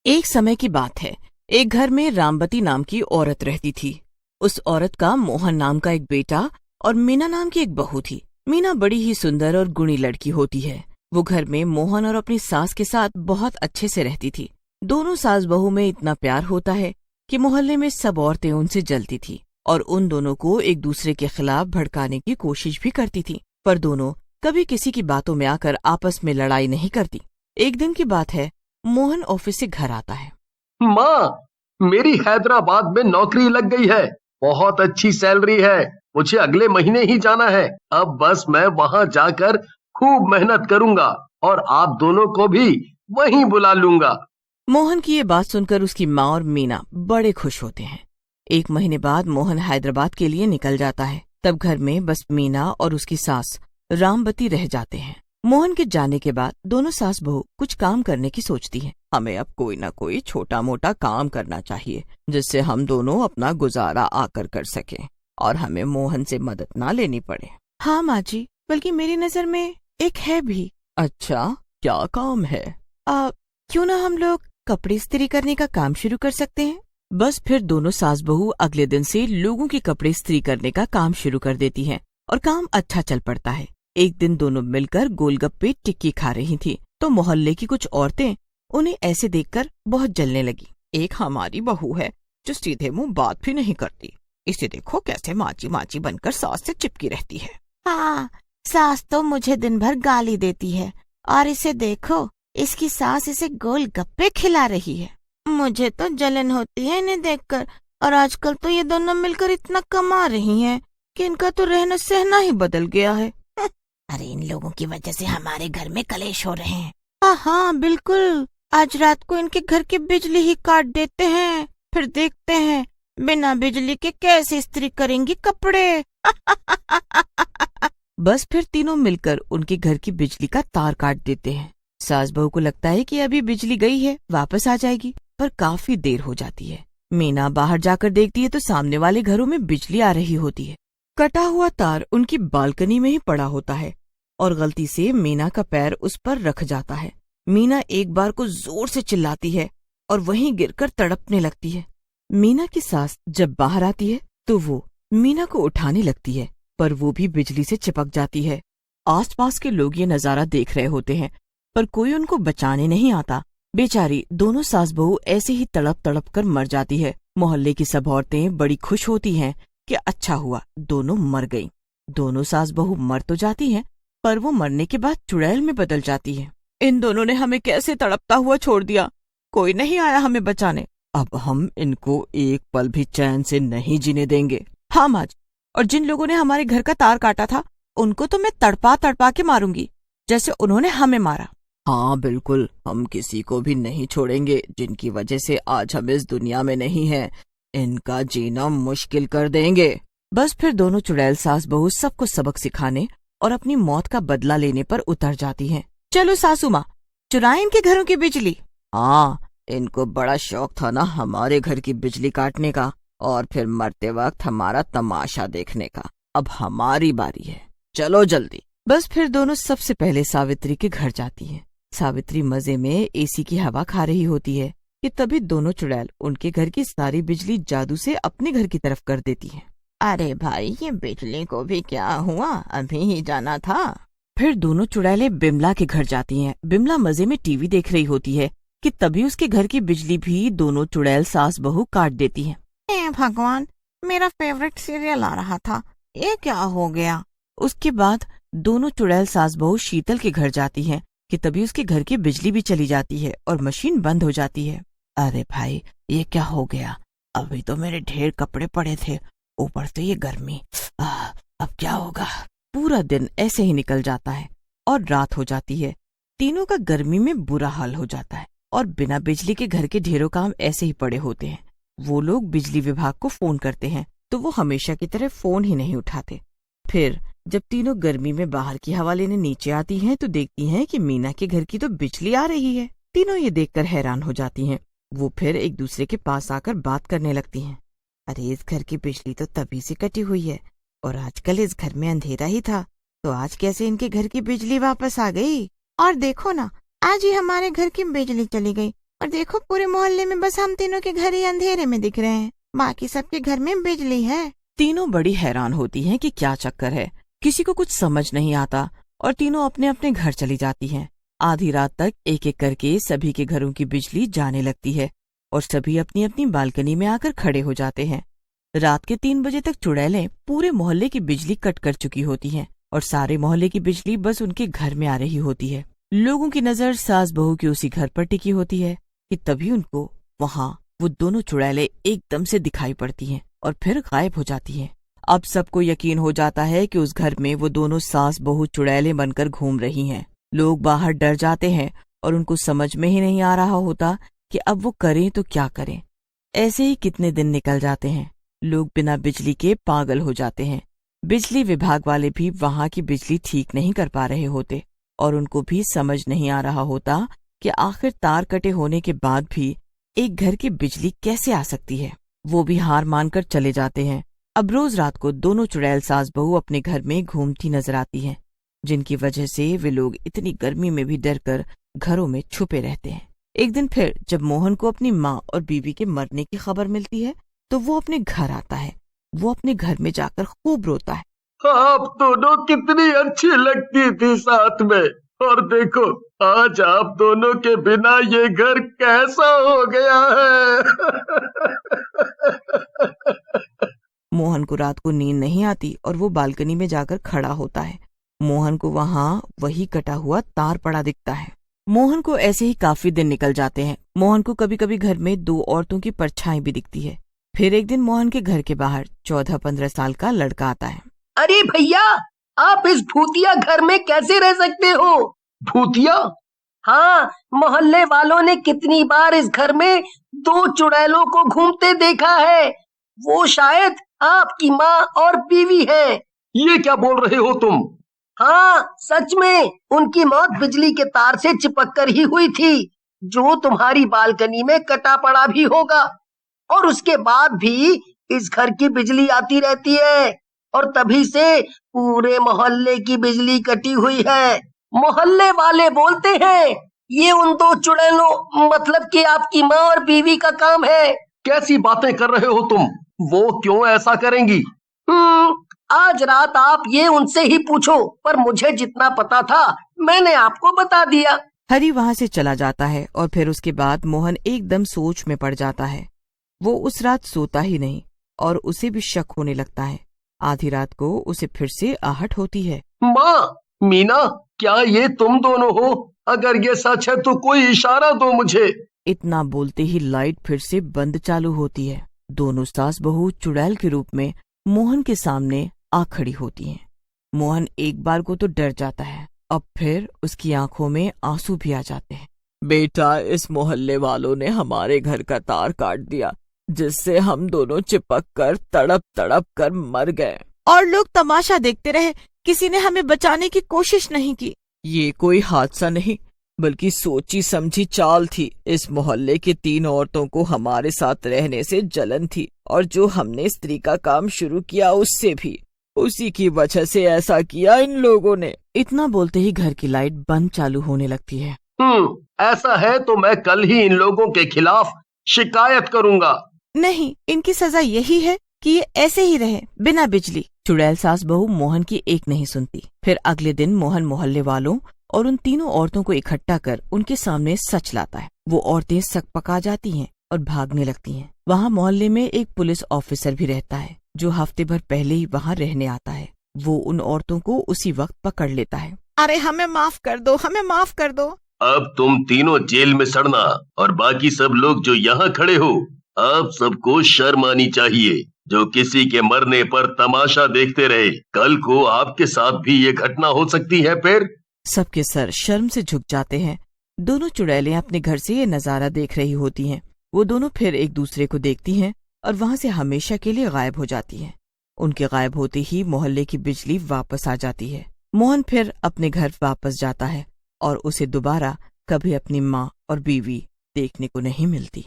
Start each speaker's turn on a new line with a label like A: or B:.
A: एक समय की बात है। एक घर में रामबती नाम की औरत रहती थी। उस औरत का मोहन नाम का एक बेटा और मीना नाम की एक बहू थी। मीना बड़ी ही सुंदर और गुणी लड़की होती है। वो घर में मोहन और अपनी सास के साथ बहुत अच्छे से रहती थी। दोनों सास बहू में इतना प्यार होता है कि मोहल्ले में सब औरतें उनसे जलती थी और उन दोनों को एक दूसरे के खिलाफ भड़काने की कोशिश भी करती थी, पर दोनों कभी किसी की बातों में आकर आपस में लड़ाई नहीं करती। एक दिन की बात है, मोहन ऑफिस से घर आता है।
B: माँ, मेरी हैदराबाद में नौकरी लग गई है। बहुत अच्छी सैलरी है। मुझे अगले महीने ही जाना है। अब बस मैं वहाँ जाकर खूब मेहनत करूंगा और आप दोनों को भी वहीं बुला लूंगा।
A: मोहन की ये बात सुनकर उसकी माँ और मीना बड़े खुश होते हैं। एक महीने बाद मोहन हैदराबाद के लिए निकल जाता है। तब घर में बस मीना और उसकी सास रामबती रह जाते हैं। मोहन के जाने के बाद दोनों सास बहू कुछ काम करने की सोचती हैं। हमें अब कोई न कोई छोटा मोटा काम करना चाहिए जिससे हम दोनों अपना गुजारा आकर कर सकें और हमें मोहन से मदद ना लेनी पड़े। हाँ माँ जी, बल्कि मेरी नजर में एक है भी। अच्छा, क्या काम है? क्यों ना हम लोग कपड़े इस्त्री करने का काम शुरू कर सकते हैं। बस फिर दोनों सास बहू अगले दिन से लोगों के कपड़े इस्त्री करने का काम शुरू कर देती हैं और काम अच्छा चल पड़ता है। एक दिन दोनों मिलकर गोलगप्पे टिक्की खा रही थी तो मोहल्ले की कुछ औरतें उन्हें ऐसे देखकर बहुत जलने लगी। एक हमारी बहू है जो सीधे मुंह बात भी नहीं करती। इसे देखो कैसे माची माची बनकर सास से चिपकी रहती है।
C: हाँ, सास तो मुझे दिन भर गाली देती है और इसे देखो, इसकी सास इसे गोलगप्पे खिला रही है। मुझे तो जलन होती है इन्हें देखकर। और आजकल तो ये दोनों मिलकर इतना कमा रही हैं कि इनका तो रहना सहना ही बदल गया है।
D: अरे इन लोगों की वजह से हमारे घर में कलेश हो रहे हैं।
C: हाँ बिल्कुल, आज रात को इनके घर की बिजली ही काट देते हैं, फिर देखते हैं बिना बिजली के कैसे इस्त्री करेंगी कपड़े।
A: बस फिर तीनों मिलकर उनके घर की बिजली का तार काट देते हैं। सास बहू को लगता है कि अभी बिजली गई है, वापस आ जाएगी, पर काफी देर हो जाती है। मीना बाहर जाकर देखती है तो सामने वाले घरों में बिजली आ रही होती है। कटा हुआ तार उनकी बालकनी में ही पड़ा होता है और गलती से मीना का पैर उस पर रख जाता है। मीना एक बार को जोर से चिल्लाती है और वहीं गिरकर तड़पने लगती है। मीना की सास जब बाहर आती है तो वो मीना को उठाने लगती है, पर वो भी बिजली से चिपक जाती है। आसपास के लोग ये नजारा देख रहे होते हैं, पर कोई उनको बचाने नहीं आता। बेचारी दोनों सास बहू ऐसे ही तड़प तड़प कर मर जाती है। मोहल्ले की सब औरतें बड़ी खुश होती हैं कि अच्छा हुआ दोनों मर गईं। दोनों सास बहू मर तो जाती हैं, पर वो मरने के बाद चुड़ैल में बदल जाती है। इन दोनों ने हमें कैसे तड़पता हुआ छोड़ दिया, कोई नहीं आया हमें बचाने। अब हम इनको एक पल भी चैन से नहीं जीने देंगे। हाँ माँ जी, और जिन लोगों ने हमारे घर का तार काटा था उनको तो मैं तड़पा तड़पा के मारूंगी जैसे उन्होंने हमें मारा। हाँ बिल्कुल, हम किसी को भी नहीं छोड़ेंगे जिनकी वजह से आज हम इस दुनिया में नहीं हैं। इनका जीना मुश्किल कर देंगे। बस फिर दोनों चुड़ैल सास बहू सबको सबक सिखाने और अपनी मौत का बदला लेने पर उतर जाती हैं। चलो सासू माँ, चुराएं इनके घरों की बिजली। हाँ, इनको बड़ा शौक था ना हमारे घर की बिजली काटने का और फिर मरते वक्त हमारा तमाशा देखने का। अब हमारी बारी है, चलो जल्दी। बस फिर दोनों सबसे पहले सावित्री के घर जाती हैं। सावित्री मजे में एसी की हवा खा रही होती है कि तभी दोनों चुड़ैल उनके घर की सारी बिजली जादू से अपने घर की तरफ कर देती हैं।
C: अरे भाई, ये बिजली को भी क्या हुआ, अभी ही जाना था।
A: फिर दोनों चुड़ैलें बिमला के घर जाती हैं। बिमला मजे में टीवी देख रही होती है कि तभी उसके घर की बिजली भी दोनों चुड़ैल सास बहू काट देती हैं।
C: भगवान, मेरा फेवरेट सीरियल आ रहा था, ये क्या हो गया।
A: उसके बाद दोनों चुड़ैल सास बहू शीतल के घर जाती हैं कि तभी उसके घर की बिजली भी चली जाती है और मशीन बंद हो जाती है। अरे भाई, ये क्या हो गया, अभी तो मेरे ढेर कपड़े पड़े थे, ऊपर से ये गर्मी, अब क्या होगा। पूरा दिन ऐसे ही निकल जाता है और रात हो जाती है। तीनों का गर्मी में बुरा हाल हो जाता है और बिना बिजली के घर के ढेरों काम ऐसे ही पड़े होते हैं। वो लोग बिजली विभाग को फोन करते हैं तो वो हमेशा की तरह फोन ही नहीं उठाते। फिर जब तीनों गर्मी में बाहर की हवा लेने नीचे आती हैं तो देखती हैं कि मीना के घर की तो बिजली आ रही है। तीनों ये देखकर हैरान हो जाती हैं। वो फिर एक दूसरे के पास आकर बात करने लगती हैं। अरे, इस घर की बिजली तो तभी से कटी हुई है और आजकल इस घर में अंधेरा ही था, तो आज कैसे इनके घर की बिजली वापस आ गई।
C: और देखो ना, आज ही हमारे घर की बिजली चली गई, और देखो पूरे मोहल्ले में बस हम तीनों के घर ही अंधेरे में दिख रहे हैं, बाकी सबके घर में बिजली है।
A: तीनों बड़ी हैरान होती हैं कि क्या चक्कर है। किसी को कुछ समझ नहीं आता और तीनों अपने अपने घर चली जाती हैं। आधी रात तक एक एक करके सभी के घरों की बिजली जाने लगती है और सभी अपनी अपनी बालकनी में आकर खड़े हो जाते हैं। रात के 3 बजे तक चुड़ैलें पूरे मोहल्ले की बिजली कट कर चुकी होती हैं और सारे मोहल्ले की बिजली बस उनके घर में आ रही होती है। लोगों की नजर सास बहू की उसी घर पर टिकी होती है कि तभी उनको वहाँ वो दोनों चुड़ैलें एकदम से दिखाई पड़ती हैं और फिर गायब हो जाती हैं। अब सबको यकीन हो जाता है कि उस घर में वो दोनों सास बहू चुड़ैलें बनकर घूम रही हैं। लोग बाहर डर जाते हैं और उनको समझ में ही नहीं आ रहा होता कि अब वो करें तो क्या करें। ऐसे ही कितने दिन निकल जाते हैं। लोग बिना बिजली के पागल हो जाते हैं। बिजली विभाग वाले भी वहां की बिजली ठीक नहीं कर पा रहे होते और उनको भी समझ नहीं आ रहा होता कि आखिर तार कटे होने के बाद भी एक घर की बिजली कैसे आ सकती है। वो भी हार मानकर चले जाते हैं। अब रोज रात को दोनों चुड़ैल सास बहू अपने घर में घूमती नजर आती हैं, जिनकी वजह से वे लोग इतनी गर्मी में भी डरकर घरों में छुपे रहते हैं। एक दिन फिर जब मोहन को अपनी माँ और बीवी के मरने की खबर मिलती है तो वो अपने घर आता है। वो अपने घर में जाकर खूब रोता है।
B: आप दोनों कितनी अच्छी लगती थी साथ में, और देखो आज आप दोनों के बिना ये घर कैसा हो गया है।
A: मोहन को रात को नींद नहीं आती और वो बालकनी में जाकर खड़ा होता है। मोहन को वहाँ वही कटा हुआ तार पड़ा दिखता है। मोहन को ऐसे ही काफी दिन निकल जाते हैं। मोहन को कभी कभी घर में 2 औरतों की परछाई भी दिखती है। फिर एक दिन मोहन के घर के बाहर 14-15 साल का लड़का आता है।
E: अरे भैया, आप इस भूतिया घर में कैसे रह सकते हो?
B: भूतिया?
E: हाँ, मोहल्ले वालों ने कितनी बार इस घर में 2 चुड़ैलों को घूमते देखा है। वो शायद आपकी माँ और बीवी है।
B: ये क्या बोल रहे हो तुम?
E: हाँ, सच में उनकी मौत बिजली के तार से चिपक कर ही हुई थी, जो तुम्हारी बालकनी में कटा पड़ा भी होगा। और उसके बाद भी इस घर की बिजली आती रहती है और तभी से पूरे मोहल्ले की बिजली कटी हुई है। मोहल्ले वाले बोलते हैं ये उन 2 चुड़ैलों मतलब कि आपकी माँ और बीवी का काम है।
B: कैसी बातें कर रहे हो तुम? वो क्यों ऐसा करेंगी?
E: आज रात आप ये उनसे ही पूछो, पर मुझे जितना पता था मैंने आपको बता दिया।
A: हरी वहाँ से चला जाता है और फिर उसके बाद मोहन एकदम सोच में पड़ जाता है। वो उस रात सोता ही नहीं और उसे भी शक होने लगता है। आधी रात को उसे फिर से आहट होती है।
B: माँ, मीना, क्या ये तुम दोनों हो? अगर ये सच है तो कोई इशारा दो मुझे।
A: इतना बोलते ही लाइट फिर से बंद चालू होती है। दोनों सास बहू चुड़ैल के रूप में मोहन के सामने आ खड़ी होती हैं। मोहन एक बार को तो डर जाता है, अब फिर उसकी आंखों में आंसू भी आ जाते हैं। बेटा, इस मोहल्ले वालों ने हमारे घर का तार काट दिया, जिससे हम दोनों चिपक कर तड़प तड़प कर मर गए और लोग तमाशा देखते रहे। किसी ने हमें बचाने की कोशिश नहीं की। ये कोई हादसा नहीं बल्कि सोची समझी चाल थी। इस मोहल्ले के 3 औरतों को हमारे साथ रहने से जलन थी और जो हमने स्त्री का काम शुरू किया उससे भी, उसी की वजह से ऐसा किया इन लोगों ने। इतना बोलते ही घर की लाइट बंद चालू होने लगती है।
B: ऐसा है तो मैं कल ही इन लोगों के खिलाफ शिकायत करूंगा।
A: नहीं, इनकी सजा यही है कि ये ऐसे ही रहे बिना बिजली। चुड़ैल सास बहू मोहन की एक नहीं सुनती। फिर अगले दिन मोहन मोहल्ले वालों और उन 3 औरतों को इकट्ठा कर उनके सामने सच लाता है। वो औरतें सकपका जाती हैं और भागने लगती हैं। वहाँ मोहल्ले में एक पुलिस ऑफिसर भी रहता है जो हफ्ते भर पहले ही वहाँ रहने आता है। वो उन औरतों को उसी वक्त पकड़ लेता है। अरे हमें माफ कर दो, हमें माफ कर दो।
B: अब तुम तीनों जेल में सड़ना और बाकी सब लोग जो यहाँ खड़े हो, आप सबको शर्म आनी चाहिए जो किसी के मरने पर तमाशा देखते रहे। कल को आपके साथ भी ये घटना हो सकती है। फिर
A: सबके सर शर्म से झुक जाते हैं। दोनों चुड़ैलें अपने घर से ये नजारा देख रही होती हैं। वो दोनों फिर एक दूसरे को देखती हैं और वहाँ से हमेशा के लिए गायब हो जाती हैं। उनके गायब होते ही मोहल्ले की बिजली वापस आ जाती है। मोहन फिर अपने घर वापस जाता है और उसे दोबारा कभी अपनी माँ और बीवी देखने को नहीं मिलती।